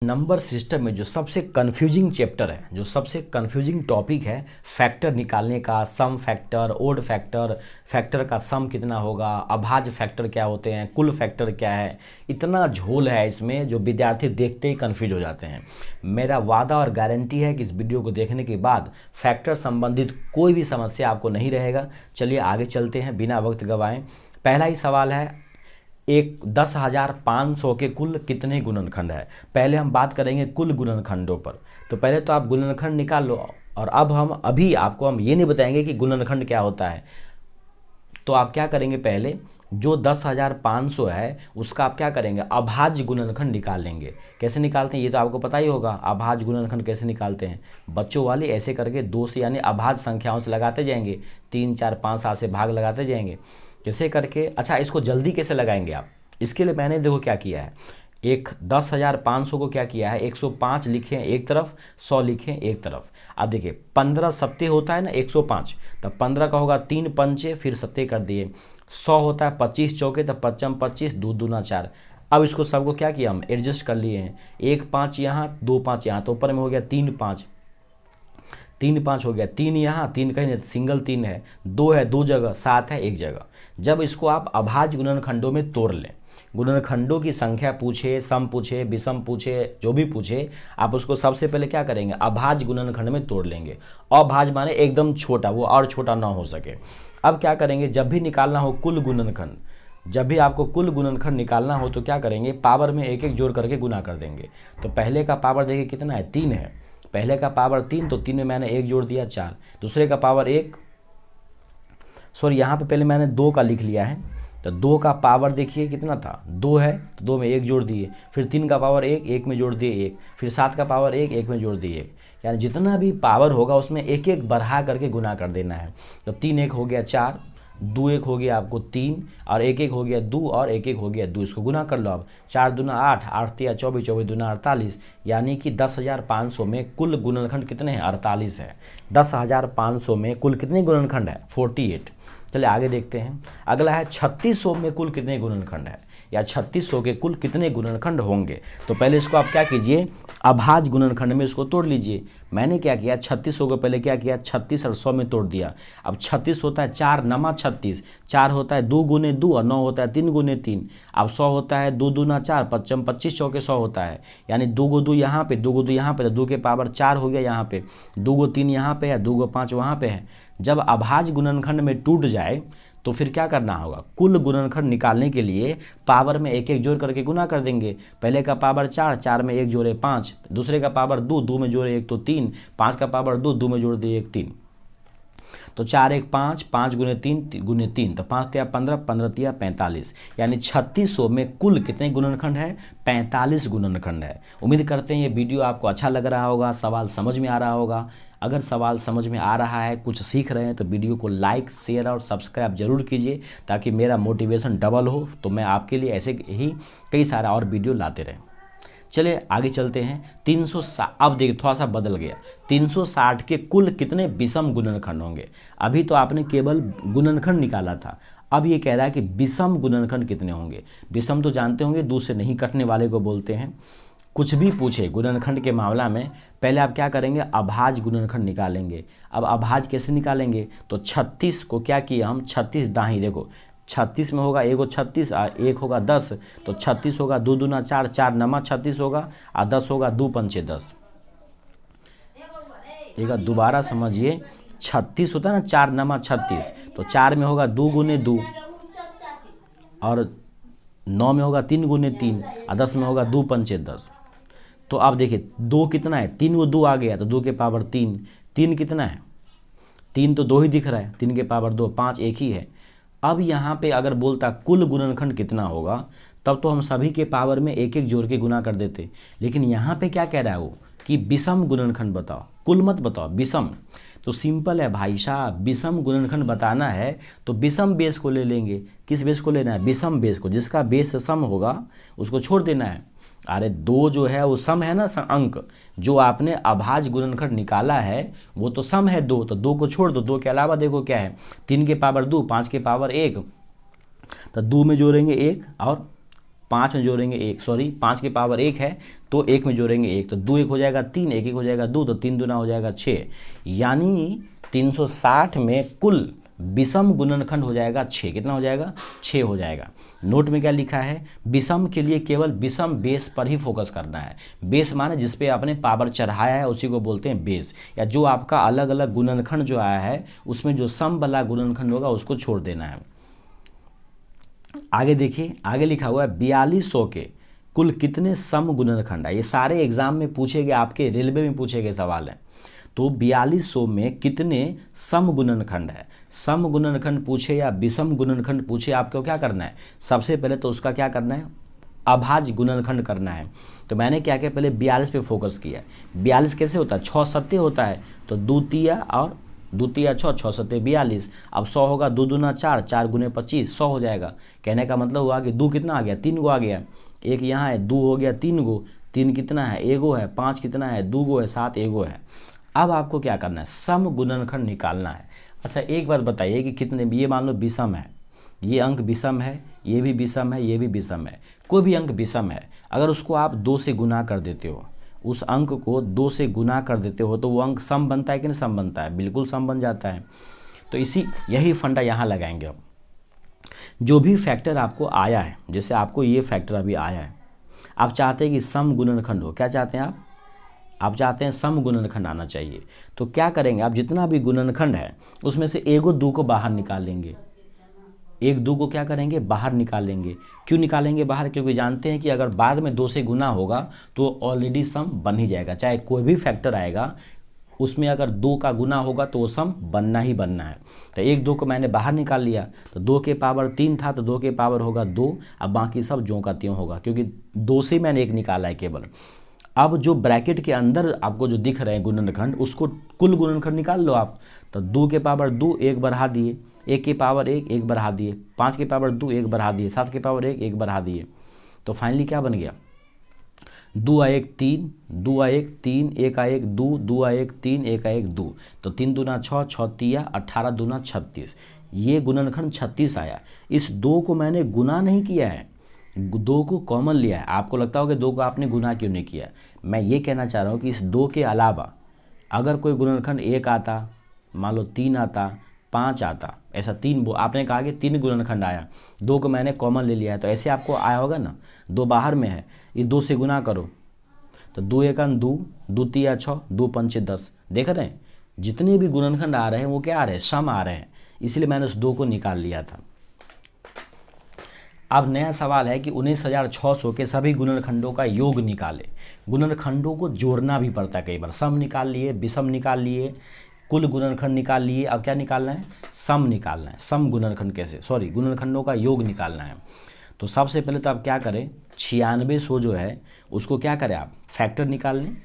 Number system में जो सबसे कंफ्यूजिंग चैप्टर है, जो सबसे कंफ्यूजिंग टॉपिक है, फैक्टर निकालने का, sum factor, odd factor, factor का सम कितना होगा, अभाज्य फैक्टर क्या होते हैं, कुल फैक्टर क्या है, इतना झोल है इसमें जो विद्यार्थी देखते ही कंफ्यूज हो जाते हैं। मेरा वादा और गारंटी है कि इस वीडियो को देखने के बाद फैक्टर संबंधित कोई भी समस्या आपको नहीं रहेगा। चलिए आगे चलते हैं बिना वक्त गवाएं। पहला ही सवाल है, एक 10,500 के कुल कितने गुणनखंड है। पहले हम बात करेंगे कुल गुणनखंडों पर। तो पहले तो आप गुणनखंड निकाल लो, और अब हम आपको ये नहीं बताएंगे कि गुणनखंड क्या होता है। तो आप क्या करेंगे, पहले जो 10,500 है उसका आप क्या करेंगे, अभाज्य गुणनखंड निकाल लेंगे। कैसे निकालते हैं ये तो आपको पता ही होगा। अभाज्य गुणनखंड कैसे निकालते हैं, बच्चों वाले ऐसे करके 2 से यानी अभाज्य संख्याओं से लगाते जाएंगे, 3, 4, 5, 7 से भाग लगाते जाएंगे कैसे करके। अच्छा, इसको जल्दी कैसे लगाएंगे आप, इसके लिए मैंने देखो क्या किया है, एक 10,500 को क्या किया है, 105 लिखे हैं एक तरफ, 100 लिखे हैं एक तरफ। अब देखिए 15 सत्ते होता है ना 105, तब 15 का होगा 3 पंचे, फिर सत्ते कर दिए। 100 होता है 25 चौके, तब 55 25, 2 दूना 4। अब इसको सबको क्या किया, हम एडजस्ट कर लिए हैं। 1 5 यहाँ, 2 5 यहाँ, तो ऊपर में हो गया 3 5, 3 5 हो गया, 3 यहाँ, 3 कहीं नहीं, सिंगल 3 है, 2 है 2 जगह, 7 है 1 जगह। जब इसको आप अभाज्य गुणनखंडों में तोड़ लें, गुणनखंडों की संख्या पूछे, सम पूछे, विषम पूछे, जो भी पूछे, आप उसको सबसे पहले क्या करेंगे, अभाज्य गुणनखंड में तोड़ लेंगे। अभाज्य माने एकदम छोटा, वो और छोटा ना हो सके। अब क्या करेंगे, जब भी निकालना हो कुल गुणनखंड, जब भी आपको कुल गुणनखंड निकालना हो तो क्या करेंगे, पावर में एक एक जोड़ करके गुना कर देंगे। तो पहले का पावर देखिए कितना है, 3 है। पहले का पावर 3, तो 3 में मैंने 1 जोड़ दिया 4। दूसरे का पावर 1, सॉरी यहाँ पे पहले मैंने 2 का लिख लिया है, तो 2 का पावर देखिए कितना था, 2 है, तो 2 में 1 जोड़ दिए। फिर 3 का पावर 1, 1 में जोड़ दिए 1। फिर 7 का पावर 1, 1 में जोड़ दिए 1। यानी जितना भी पावर होगा उसमें एक एक बढ़ा करके गुना कर देना है। तो 3 1 हो गया 4, 2 1 हो गया आपको 3, और 1 1 हो गया 2, और 1 1 हो गया 2। इसको गुना कर लो अब, 4 दूना 8, 8 तिया 24, 24 दूना 48। यानी कि 10,500 में कुल गुणनखंड कितने हैं, 48 है। 10,500 में कुल कितने गुणनखंड है, 48। चलिए आगे देखते हैं। अगला है 3600 में कुल कितने गुणनखंड है, या 3600 के कुल कितने गुणनखंड होंगे। तो पहले इसको आप क्या कीजिए, अभाज्य गुणनखंड में इसको तोड़ लीजिए। मैंने क्या किया, 3600 को पहले क्या किया, 36 और 100 में तोड़ दिया। अब 36 होता है 4 नमा 36, 4 होता है 2 गुने 2, और 9 होता है 3 गुने 3। अब 100 होता है 2 दूना 4, 55 25 चौके 100 होता है। यानी 2 गो 2 यहाँ पे, 2 गो 2 यहाँ पे, तो 2 के पावर 4 हो गया यहाँ पे, 2 गो 3 यहाँ पे है, 2 गो 5 वहाँ पे है। जब अभाज्य गुणनखंड में टूट जाए तो फिर क्या करना होगा, कुल गुणनखंड निकालने के लिए पावर में एक एक जोड़ करके गुना कर देंगे। पहले का पावर 4, 4 में 1 जोड़े 5। दूसरे का पावर 2, 2 में जोड़े 1 तो 3। 5 का पावर 2, 2 में जोड़ दिए 1 3। तो 4 1 5, 5 गुने 3 गुने 3, तो 5 तिया 15, 15 तिया 45। यानी 3600 में कुल कितने गुणनखंड है, 45 गुणनखंड है। उम्मीद करते हैं ये वीडियो आपको अच्छा लग रहा होगा, सवाल समझ में आ रहा होगा। अगर सवाल समझ में आ रहा है, कुछ सीख रहे हैं, तो वीडियो को लाइक, शेयर और सब्सक्राइब जरूर कीजिए, ताकि मेरा मोटिवेशन डबल हो, तो मैं आपके लिए ऐसे ही कई सारा और वीडियो लाते रहें। चलिए आगे चलते हैं। 360, अब देखिए थोड़ा सा बदल गया, 360 के कुल कितने विषम गुणनखंड होंगे। अभी तो आपने केवल गुणनखंड निकाला था, अब ये कह रहा है कि विषम गुणनखंड कितने होंगे। विषम तो जानते होंगे, 2 से नहीं कटने वाले को बोलते हैं। कुछ भी पूछे गुणनखंड के मामला में, पहले आप क्या करेंगे, अभाज्य गुणनखंड निकालेंगे। अब अभाज्य कैसे निकालेंगे, तो 36 को क्या किया हम, 36 दाही, देखो 36 में होगा एगो 36, और 1 होगा 10, तो 36 होगा 2 दूना 4, 4 नमा 36 होगा, और 10 होगा 2 पंचे 10। एक दोबारा समझिए, 36 होता है ना, 4 नमा 36, तो 4 में होगा 2 गुने 2, और 9 में होगा 3 गुने 3, और 10 में होगा 2 पंचे 10। तो अब देखिए 2 कितना है, 3 वो 2 आ गया, तो 2 के पावर 3। 3 कितना है, 3 तो 2 ही दिख रहा है, 3 के पावर 2, 5 एक ही है। अब यहाँ पे अगर बोलता कुल गुणनखंड कितना होगा, तब तो हम सभी के पावर में एक एक जोड़ के गुना कर देते। लेकिन यहाँ पे क्या कह रहा है वो, कि विषम गुणनखंड बताओ, कुल मत बताओ, विषम। तो सिंपल है भाई साहब, विषम गुणनखंड बताना है तो विषम बेस को ले लेंगे। किस बेस को लेना है, विषम बेस को, जिसका बेस सम होगा उसको छोड़ देना है। अरे 2 जो है वो सम है ना, अंक जो आपने अभाज्य गुणनखंड निकाला है वो तो सम है 2, तो 2 को छोड़ दो। 2 के अलावा देखो क्या है, 3 के पावर 2, 5 के पावर 1, तो 2 में जोड़ेंगे 1 और 5 में जोड़ेंगे 1, सॉरी 5 की पावर 1 है तो 1 में जोड़ेंगे 1, तो 2 1 हो जाएगा 3, 1 1 हो जाएगा 2, तो 3 दूना हो जाएगा 6, यानी 360 में कुल विषम गुणनखंड हो जाएगा 6। कितना हो जाएगा? 6 हो जाएगा। नोट में क्या लिखा है? विषम के लिए केवल विषम बेस पर ही फोकस करना है। बेस माने जिस पे आपने पावर चढ़ाया है उसी को बोलते हैं बेस, या जो आपका अलग अलग गुणनखंड जो आया है उसमें जो सम वाला गुणनखंड होगा उसको छोड़ देना है। आगे देखिए, आगे लिखा हुआ है 4200 के कुल कितने सम गुणनखंड है। ये सारे एग्जाम में पूछे गए, आपके रेलवे में पूछे गए सवाल हैं। तो 4200 में कितने सम गुणनखंड है? सम गुणनखंड पूछे या विषम गुणनखंड पूछे, आपको क्या करना है? सबसे पहले तो उसका क्या करना है? अभाज्य गुणनखंड करना है। तो मैंने क्या किया, पहले 42 पे फोकस किया। 42 कैसे होता है? 6 सत्ते होता है, तो द्वितीय और द्वितीय 6, 6 सत्ते 42। अब 100 होगा, 2 दूना 4, 4 गुने 25, 100 हो जाएगा। कहने का मतलब हुआ कि 2 कितना आ गया? 3 गो आ गया। एक यहाँ है, 2 हो गया 3 गो, 3 कितना है? 1 गो है, 5 कितना है? 2 गो है, 7 1 गो है। अब आपको क्या करना है? सम गुणनखंड निकालना है। अच्छा एक बात बताइए कि कितने, ये मान लो विषम है, ये अंक विषम है, ये भी विषम है, ये भी विषम है, कोई भी अंक विषम है, अगर उसको आप 2 से गुना कर देते हो, उस अंक को 2 से गुना कर देते हो तो वो अंक सम बनता है कि नहीं सम बनता है? बिल्कुल सम बन जाता है। तो यही फंडा यहाँ लगाएंगे। अब जो भी फैक्टर आपको आया है, जैसे आपको ये फैक्टर अभी आया है, आप चाहते हैं कि सम गुणनखंड हो। क्या चाहते हैं आप चाहते हैं सम गुणनखंड आना चाहिए। तो क्या करेंगे, आप जितना भी गुणनखंड है उसमें से 1 2 को बाहर निकाल लेंगे। 1 2 को क्या करेंगे? बाहर निकाल लेंगे। क्यों निकालेंगे बाहर? क्योंकि जानते हैं कि अगर बाद में 2 से गुना होगा तो ऑलरेडी सम बन ही जाएगा। चाहे कोई भी फैक्टर आएगा उसमें अगर 2 का गुना होगा तो वो सम बनना ही बनना है। तो 1 2 को मैंने बाहर निकाल लिया, तो 2 के पावर 3 था तो 2 के पावर होगा 2। अब बाकी सब ज्यों का त्यों होगा, क्योंकि 2 से मैंने 1 निकाला है केवल। अब जो ब्रैकेट के अंदर आपको जो दिख रहे हैं गुणनखंड, उसको कुल गुणनखंड निकाल लो आप। तो 2 के पावर 2 1 बढ़ा दिए, 1 के पावर 1 1 बढ़ा दिए, 5 के पावर 2 1 बढ़ा दिए, 7 के पावर 1 1 बढ़ा दिए। तो फाइनली क्या बन गया? 2 आ 1 3, 2 आ 1 3, 1 आ 1 2, 2 आ 1 3, 1 आ 1 2, तो 3 दूना 6, 6 तिया 18 दूना 36। ये गुणनखंड 36 आया। इस 2 को मैंने गुना नहीं किया है, 2 को कॉमन लिया है। आपको लगता होगा कि 2 को आपने गुना क्यों नहीं किया। मैं ये कहना चाह रहा हूँ कि इस 2 के अलावा अगर कोई गुणनखंड 1 आता, मान लो 3 आता, 5 आता, ऐसा 3 आपने कहा कि 3 गुणनखंड आया, 2 को मैंने कॉमन ले लिया है, तो ऐसे आपको आया होगा ना। 2 बाहर में है, इस 2 से गुना करो तो 2 1 2, 2 3 6, 2 5 10। देख रहे हैं जितने भी गुणनखंड आ रहे हैं वो क्या आ रहे हैं? सम आ रहे हैं। इसलिए मैंने उस 2 को निकाल लिया था। अब नया सवाल है कि 19,600 के सभी गुणनखंडों का योग निकाले। गुणनखंडों को जोड़ना भी पड़ता है कई बार। सम निकाल लिए, विषम निकाल लिए, कुल गुणनखंड निकाल लिए, अब क्या निकालना है? सम निकालना है। सम गुणनखंड कैसे, सॉरी गुणनखंडों का योग निकालना है। तो सबसे पहले तो आप क्या करें, 9600 जो है उसको क्या करें आप? फैक्टर निकाल लें,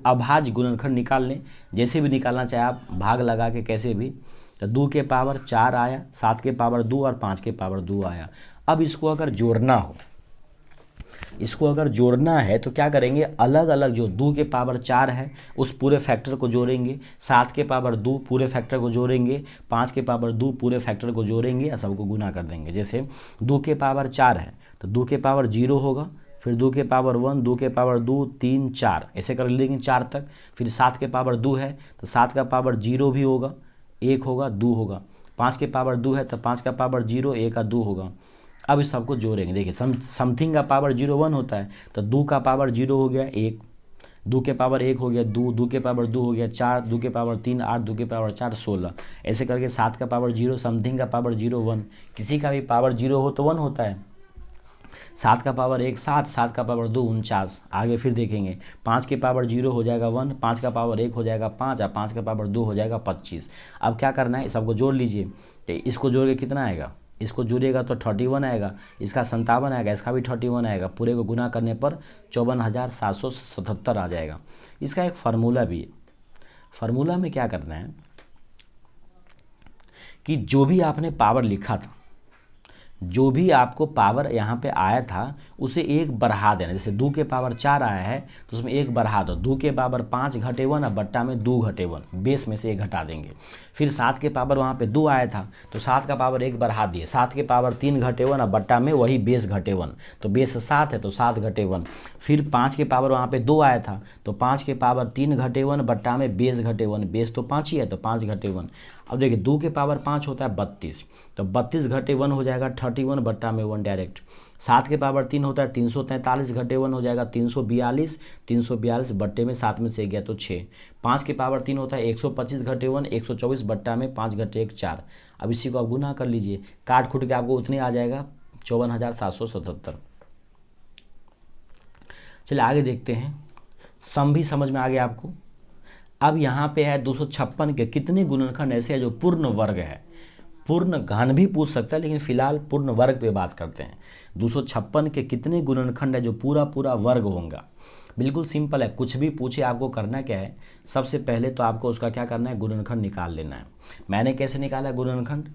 अभाज्य गुणनखंड निकाल लें, जैसे भी निकालना चाहे आप, भाग लगा के कैसे भी। तो 2 के पावर 4 आया, 7 के पावर 2 और 5 के पावर 2 आया। अब इसको अगर जोड़ना हो, इसको अगर जोड़ना है तो क्या करेंगे? अलग अलग जो 2 के पावर 4 है उस पूरे फैक्टर को जोड़ेंगे, 7 के पावर 2 पूरे फैक्टर को जोड़ेंगे, 5 के पावर 2 पूरे फैक्टर को जोड़ेंगे और सबको गुना कर देंगे। जैसे 2 के पावर 4 है तो 2 के पावर 0 होगा, फिर 2 के पावर 1, 2 के पावर 2 3 4 ऐसे कर लेंगे 4 तक। फिर 7 के पावर 2 है तो 7 का पावर 0 भी होगा, 1 होगा 2 होगा। 5 के पावर 2 है तो 5 का पावर 0, 1 का 2 होगा। अब इस सबको जोड़ेंगे। देखिए समथिंग का पावर 0 1 होता है, तो 2 का पावर 0 हो गया 1, 2 के पावर 1 हो गया 2, 2 के पावर 2 हो गया 4, 2 के पावर 3 8, 2 के पावर 4 16। ऐसे करके 7 का पावर 0, समथिंग का पावर 0 1, किसी का भी पावर 0 हो तो 1 होता है। 7 का पावर 1 7, 7 का पावर 2 49। आगे फिर देखेंगे 5 के पावर 0 हो जाएगा 1, 5 का पावर 1 हो जाएगा 5 और 5 का पावर 2 हो जाएगा 25। अब क्या करना है, सबको जोड़ लीजिए। तो इसको जोड़ के कितना आएगा? इसको जोड़ेगा तो 31 आएगा, इसका 57 आएगा, इसका भी 31 आएगा। पूरे को गुना करने पर 54,777 आ जाएगा। इसका एक फार्मूला भी है। फार्मूला में क्या करना है कि जो भी आपने पावर लिखा था, जो भी आपको पावर यहाँ पे आया था उसे एक बढ़ा देना। जैसे 2 के पावर 4 आया है तो उसमें एक बढ़ा दो, 2 के पावर 5 घटे 1 और बट्टा में 2 घटे 1, बेस में से एक घटा देंगे। फिर 7 के पावर वहाँ पे 2 आया था तो 7 का पावर 1 बढ़ा दिए, 7 के पावर 3 घटे 1 और बट्टा में वही बेस घटे 1, तो बेस 7 है तो 7 घटे 1। फिर 5 के पावर वहाँ पे 2 आया था तो 5 के पावर 3 घटे 1 बट्टा में बेस घटे 1, बेस तो 5 ही है तो 5 घटे 1। अब देखिए 2 के पावर 5 होता है 32, तो 32 घटे 1 हो जाएगा 31 बट्टा में 1 डायरेक्ट। 7 के पावर 3 होता है 343 घटे 1 हो जाएगा 342, 342 बट्टे में 7 में से गया तो 6। 5 के पावर 3 होता है 125 घटे 1 124 बट्टा में 5 घटे 1 4। अब इसी को आप गुना कर लीजिए, काट खुट के आपको उतने आ जाएगा 54,777। चलिए आगे देखते हैं, सम भी समझ में आ गया आपको। अब यहाँ पे है 256 के कितने गुणनखंड ऐसे हैं जो पूर्ण वर्ग है। पूर्ण घन भी पूछ सकता है लेकिन फिलहाल पूर्ण वर्ग पे बात करते हैं। 256 के कितने गुणनखंड है जो पूरा पूरा वर्ग होगा। बिल्कुल सिंपल है, कुछ भी पूछे आपको करना क्या है, सबसे पहले तो आपको उसका क्या करना है, गुणनखंड निकाल लेना है। मैंने कैसे निकाला गुणनखंड,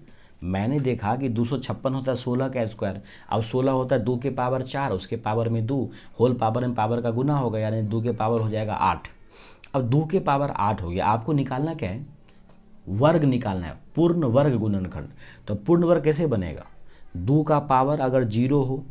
मैंने देखा कि 256 होता है 16 का स्क्वायर, अब 16 होता है 2 के पावर 4 उसके पावर में 2, होल पावर में पावर का गुना होगा यानी 2 के पावर हो जाएगा 8। अब 2 के पावर 8 हो गया, आपको निकालना क्या है, वर्ग निकालना है, पूर्ण वर्ग गुणनखंड। तो पूर्ण वर्ग कैसे बनेगा, 2 का पावर अगर 0 हो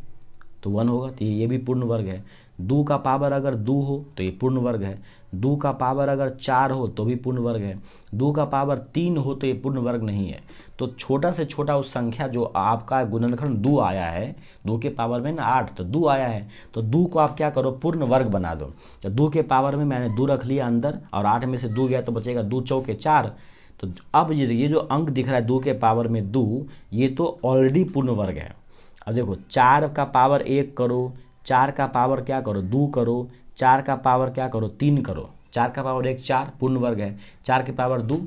तो 1 होगा, तो ये भी पूर्ण वर्ग है। 2 का पावर अगर 2 हो तो ये पूर्ण वर्ग है। 2 का पावर अगर 4 हो तो भी पूर्ण वर्ग है। 2 का पावर 3 हो तो ये पूर्ण वर्ग नहीं है। तो छोटा से छोटा उस संख्या जो आपका गुणनखंड 2 आया है, 2 के पावर में ना 8 तो 2 आया है, तो 2 को आप क्या करो, पूर्ण वर्ग बना दो। तो 2 के पावर में मैंने 2 रख लिया अंदर और 8 में से 2 गया तो बचेगा 2 चौके 4। तो अब ये जो अंक दिख रहा है 2 के पावर में 2, ये तो ऑलरेडी पूर्ण वर्ग है। अब देखो 4 का पावर 1 करो, 4 का पावर क्या करो 2 करो, 4 का पावर क्या करो 3 करो, 4 का पावर 1 4 पूर्ण वर्ग है, 4 के पावर 2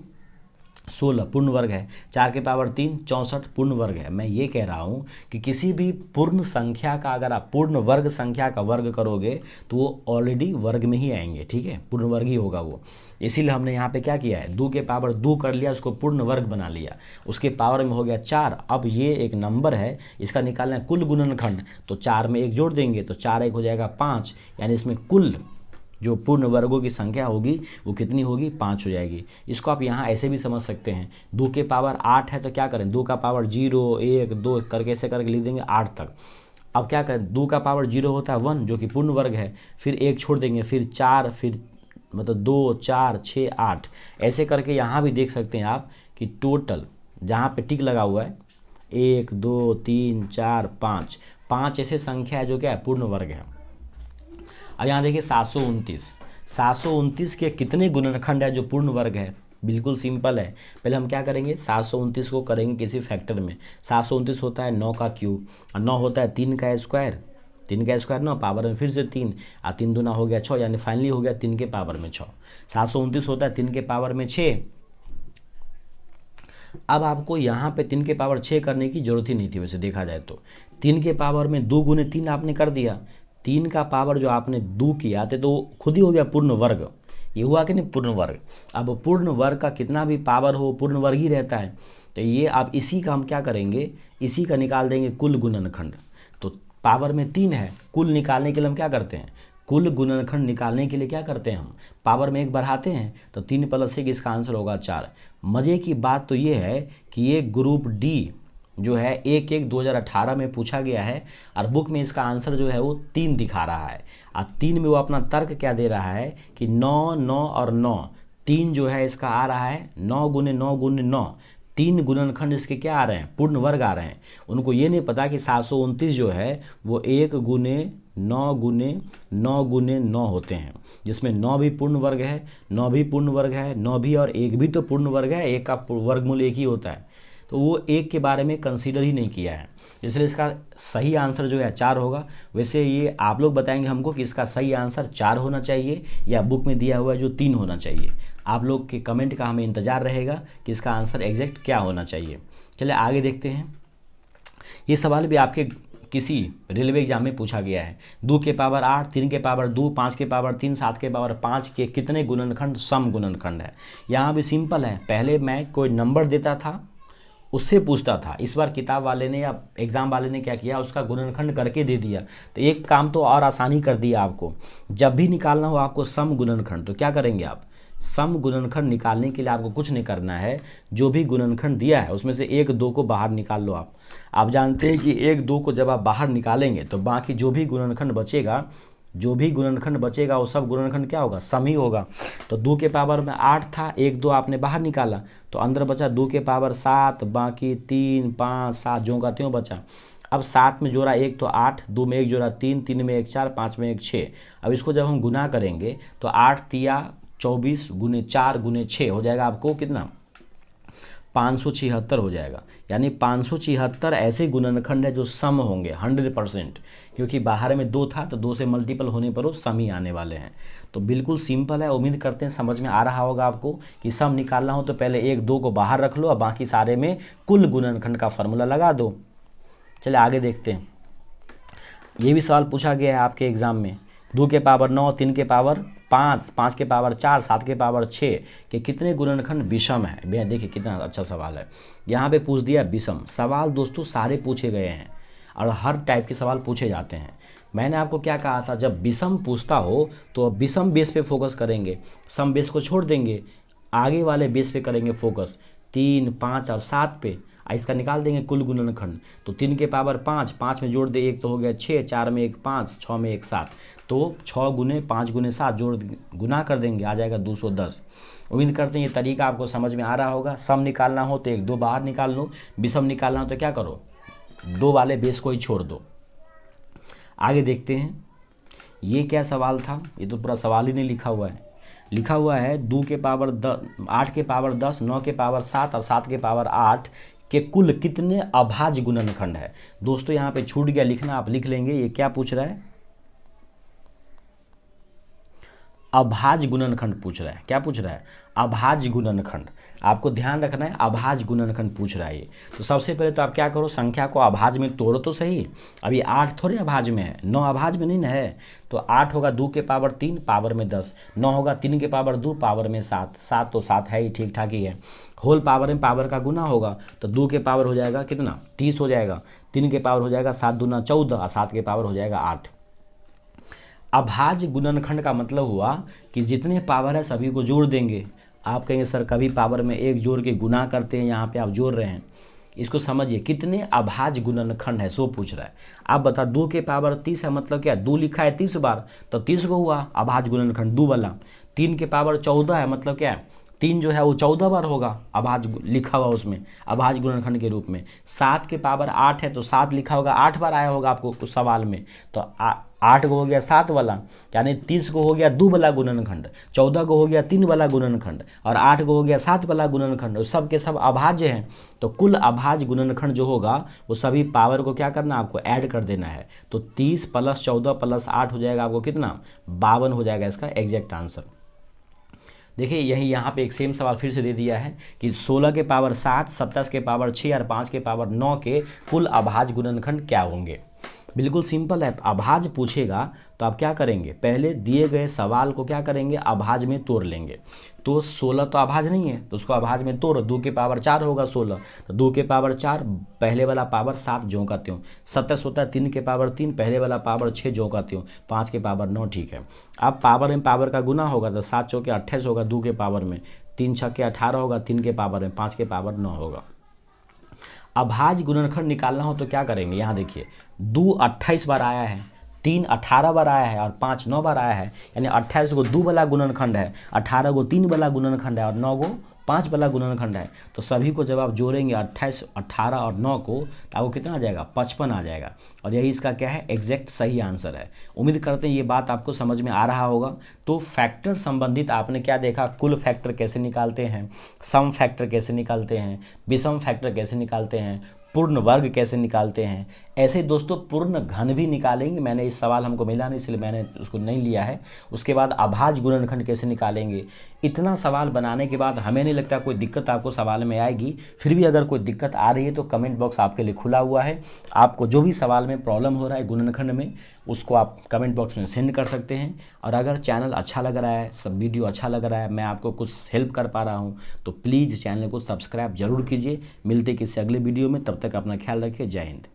16 पूर्ण वर्ग है, 4 के पावर 3 64 पूर्ण वर्ग है। मैं ये कह रहा हूँ कि किसी भी पूर्ण संख्या का अगर आप पूर्ण वर्ग संख्या का वर्ग करोगे तो वो ऑलरेडी वर्ग में ही आएंगे, ठीक है, पूर्ण वर्ग ही होगा वो। इसीलिए हमने यहाँ पे क्या किया है, 2 के पावर 2 कर लिया, उसको पूर्ण वर्ग बना लिया, उसके पावर में हो गया 4। अब ये एक नंबर है, इसका निकालना है कुल गुणनखंड, तो 4 में 1 जोड़ देंगे तो 4 1 हो जाएगा 5, यानी इसमें कुल जो पूर्ण वर्गों की संख्या होगी वो कितनी होगी, 5 हो जाएगी। इसको आप यहाँ ऐसे भी समझ सकते हैं, 2 के पावर 8 है तो क्या करें, 2 का पावर 0 1 2 करके ऐसे करके लिख देंगे 8 तक। अब क्या करें, 2 का पावर 0 होता है 1 जो कि पूर्ण वर्ग है, फिर 1 छोड़ देंगे, फिर 4, फिर मतलब 2 4 6 8, ऐसे करके यहाँ भी देख सकते हैं आप कि टोटल जहाँ पे टिक लगा हुआ है 1 2 3 4 5, 5 ऐसे संख्या है जो क्या है पूर्ण वर्ग है। अब यहाँ देखिए 729 के कितने गुणनखंड है जो पूर्ण वर्ग है। बिल्कुल सिंपल है, पहले हम क्या करेंगे 729 को करेंगे किसी फैक्टर में। 729 होता है 9 का क्यूब और 9 होता है 3 का स्क्वायर, 3 का स्क्वायर 9 पावर में फिर से 3 और 3 दूना हो गया 6, यानी फाइनली हो गया 3 के पावर में 6। 729 होता है 3 के पावर में 6। अब आपको यहाँ पे 3 के पावर 6 करने की जरूरत ही नहीं थी वैसे देखा जाए तो, 3 के पावर में 2 गुने 3 आपने कर दिया, 3 का पावर जो आपने 2 किया तो खुद ही हो गया पूर्ण वर्ग, ये हुआ कि नहीं पूर्ण वर्ग। अब पूर्ण वर्ग का कितना भी पावर हो पूर्ण वर्ग ही रहता है, तो ये अब इसी का हम क्या करेंगे, इसी का निकाल देंगे कुल गुणनखंड। तो पावर में 3 है, कुल निकालने के लिए हम क्या करते हैं, कुल गुणनखंड निकालने के लिए क्या करते हैं हम पावर में 1 बढ़ाते हैं, तो 3 + 1 इसका आंसर होगा 4। मज़े की बात तो ये है कि ये ग्रुप डी जो है 1/1/2018 में पूछा गया है और बुक में इसका आंसर जो है वो 3 दिखा रहा है, और 3 में वो अपना तर्क क्या दे रहा है कि 9 9 और 9, 3 जो है इसका आ रहा है 9 गुने 9 गुने 9, 3 गुणनखंड इसके क्या आ रहे हैं, पूर्ण वर्ग आ रहे हैं। उनको ये नहीं पता कि 729 जो है वो 1 गुने 9 गुने 9 गुने 9 होते हैं, जिसमें 9 भी पूर्ण वर्ग है, 9 भी पूर्ण वर्ग है, 9 भी और 1 भी तो पूर्ण वर्ग है, 1 का वर्गमूल 1 ही होता है, तो वो 1 के बारे में कंसीडर ही नहीं किया है, इसलिए इसका सही आंसर जो है 4 होगा। वैसे ये आप लोग बताएंगे हमको कि इसका सही आंसर 4 होना चाहिए या बुक में दिया हुआ है जो 3 होना चाहिए। आप लोग के कमेंट का हमें इंतज़ार रहेगा कि इसका आंसर एग्जैक्ट क्या होना चाहिए। चलिए आगे देखते हैं, ये सवाल भी आपके किसी रेलवे एग्जाम में पूछा गया है। 2 के पावर 8, 3 के पावर 2, 5 के पावर 3, 7 के पावर 5 के कितने गुणनखंड सम गुणनखंड है। यहाँ भी सिंपल है, पहले मैं कोई नंबर देता था उससे पूछता था। इस बार किताब वाले ने या एग्ज़ाम वाले ने क्या किया, उसका गुणनखंड करके दे दिया। तो एक काम तो और आसानी कर दिया आपको, जब भी निकालना हो आपको सम गुणनखंड, तो क्या करेंगे आप, सम गुणनखंड निकालने के लिए आपको कुछ नहीं करना है, जो भी गुणनखंड दिया है उसमें से 1 2 को बाहर निकाल लो आप जानते हैं कि 1 2 को जब आप बाहर निकालेंगे तो बाकी जो भी गुणनखंड बचेगा, वो सब गुणनखंड क्या होगा, सम ही होगा। तो 2 के पावर में 8 था, 1 2 आपने बाहर निकाला तो अंदर बचा 2 के पावर 7, बाकी 3 5 7 जो का त्यों बचा। अब 7 में जोड़ा 1 तो 8, 2 में 1 जोड़ा 3, 3 में 1 4, 5 में 1 6। अब इसको जब हम गुना करेंगे तो 8 तिया 24 गुने 4 गुने 6 हो जाएगा आपको कितना, 576 हो जाएगा। यानी 576 ऐसे गुणनखंड है जो सम होंगे 100%, क्योंकि बाहर में 2 था तो 2 से मल्टीपल होने पर वो सम ही आने वाले हैं। तो बिल्कुल सिंपल है, उम्मीद करते हैं समझ में आ रहा होगा आपको कि सम निकालना हो तो पहले 1 2 को बाहर रख लो और बाकी सारे में कुल गुणनखंड का फॉर्मूला लगा दो। चलिए आगे देखते हैं। ये भी सवाल पूछा गया है आपके एग्जाम में, 2 के पावर 9, 3 के पावर 5, 5 के पावर 4, 7 के पावर 6 के कितने गुणनखंड विषम है। भैया देखिए कितना अच्छा सवाल है, यहाँ पे पूछ दिया विषम। सवाल दोस्तों सारे पूछे गए हैं और हर टाइप के सवाल पूछे जाते हैं। मैंने आपको क्या कहा था, जब विषम पूछता हो तो विषम बेस पे फोकस करेंगे, सम बेस को छोड़ देंगे, आगे वाले बेस पे करेंगे फोकस, 3 5 और 7 पे। इसका निकाल देंगे कुल गुणनखंड। तो 3 के पावर 5, 5 में जोड़ दे 1 तो हो गया 6, 4 में 1 5, 6 में 1 7, तो 6 गुने 5 गुने 7 जोड़ गुना कर देंगे, आ जाएगा 210। उम्मीद करते हैं ये तरीका आपको समझ में आ रहा होगा। सम निकालना हो तो 1 2 बाहर निकाल लो, विषम निकालना हो तो क्या करो, 2 वाले बेस को ही छोड़ दो। आगे देखते हैं ये क्या सवाल था, ये तो पूरा सवाल ही नहीं लिखा हुआ है। लिखा हुआ है 2 के पावर 8 के पावर 10, 9 के पावर 7 और 7 के पावर 8 के कुल कितने अभाज्य गुणनखंड है। दोस्तों यहाँ पे छूट गया लिखना, आप लिख लेंगे। ये क्या पूछ रहा है, अभाज्य गुणनखंड पूछ रहा है। क्या पूछ रहा है, अभाज्य गुणनखंड। आपको ध्यान रखना है, अभाज्य गुणनखंड पूछ रहा है ये। तो सबसे पहले तो आप क्या करो, संख्या को अभाज्य में तोड़ो तो सही। अभी 8 थोड़े अभाज्य में है, 9 अभाज्य में नहीं ना है। तो 8 होगा 2 के पावर 3 पावर में 10, 9 होगा 3 के पावर 2 पावर में 7, 7 तो 7 है ही, ठीक ठाक ही है। होल पावर में पावर का गुना होगा तो 2 के पावर हो जाएगा कितना, 30 हो जाएगा, 3 के पावर हो जाएगा 7 दूना 14 और 7 के पावर हो जाएगा 8। अभाज्य गुणनखंड का मतलब हुआ कि जितने पावर है सभी को जोड़ देंगे। आप कहेंगे सर कभी पावर में 1 जोड़ के गुना करते हैं, यहाँ पे आप जोड़ रहे हैं। इसको समझिए, कितने अभाज्य गुणनखंड है सो पूछ रहा है। आप बता, 2 के पावर 30 है मतलब क्या, 2 लिखा है 30 बार तो 30 को हुआ अभाज्य गुणनखंड 2 वाला। 3 के पावर 14 है मतलब क्या है, 3 जो है वो 14 बार होगा अभाज्य लिखा हुआ उसमें अभाज्य गुणनखंड के रूप में। 7 के पावर 8 है तो 7 लिखा होगा 8 बार आया होगा आपको कुछ सवाल में, तो 8 को हो गया 7 वाला, यानी 30 को हो गया 2 वाला गुणनखंड, 14 को हो गया 3 वाला गुणनखंड और 8 को हो गया 7 वाला गुणनखंड। सब के सब अभाज्य हैं। तो कुल अभाज्य गुणनखंड जो होगा वो सभी पावर को क्या करना, आपको ऐड कर देना है। तो 30 + 14 + 8 हो जाएगा आपको कितना, 52 हो जाएगा इसका एग्जैक्ट आंसर। देखिए यही यहाँ पे एक सेम सवाल फिर से दे दिया है कि 16 के पावर 7, 27 के पावर 6 और 5 के पावर 9 के कुल अभाज्य गुणनखंड क्या होंगे। बिल्कुल सिंपल है, अभाज्य पूछेगा तो आप क्या करेंगे, पहले दिए गए सवाल को क्या करेंगे, अभाज्य में तोड़ लेंगे। तो 16 तो अभाज्य नहीं है तो उसको अभाज्य में तोड़, 2 के पावर 4 होगा 16, तो 2 के पावर 4 पहले वाला पावर 7 ज्यों का त्यों, 27 होता है 3 के पावर 3 पहले वाला पावर 6 ज्यों का त्यों, 5 के पावर 9, ठीक है। अब पावर में पावर का गुना होगा तो 7 चौके 28 होगा 2 के पावर में, 3 छक्के 18 होगा 3 के पावर में, 5 के पावर 9 होगा। अभाज्य गुणनखंड निकालना हो तो क्या करेंगे, यहाँ देखिए 2 28 बार आया है, 3 18 बार आया है और 5 9 बार आया है, यानी 28 को 2 वाला गुणनखंड है, 18 को 3 वाला गुणनखंड है और 9 को 5 वाला गुणनखंड है। तो सभी को जब आप जोड़ेंगे 28 18 और 9 को तो आपको कितना आ जाएगा, 55 आ जाएगा। और यही इसका क्या है, एग्जैक्ट सही आंसर है। उम्मीद करते हैं ये बात आपको समझ में आ रहा होगा। तो फैक्टर संबंधित आपने क्या देखा, कुल फैक्टर कैसे निकालते हैं, सम फैक्टर कैसे निकालते हैं, विषम फैक्टर कैसे निकालते हैं, पूर्ण वर्ग कैसे निकालते हैं। ऐसे दोस्तों पूर्ण घन भी निकालेंगे, मैंने इस सवाल हमको मिला नहीं इसलिए मैंने उसको नहीं लिया है। उसके बाद अभाज्य गुणनखंड कैसे निकालेंगे। इतना सवाल बनाने के बाद हमें नहीं लगता कोई दिक्कत आपको सवाल में आएगी। फिर भी अगर कोई दिक्कत आ रही है तो कमेंट बॉक्स आपके लिए खुला हुआ है। आपको जो भी सवाल में प्रॉब्लम हो रहा है गुणनखंड में उसको आप कमेंट बॉक्स में सेंड कर सकते हैं। और अगर चैनल अच्छा लग रहा है, सब वीडियो अच्छा लग रहा है, मैं आपको कुछ हेल्प कर पा रहा हूँ, तो प्लीज़ चैनल को सब्सक्राइब जरूर कीजिए। मिलते किसी अगले वीडियो में, तब तक अपना ख्याल रखिए। जय हिंद।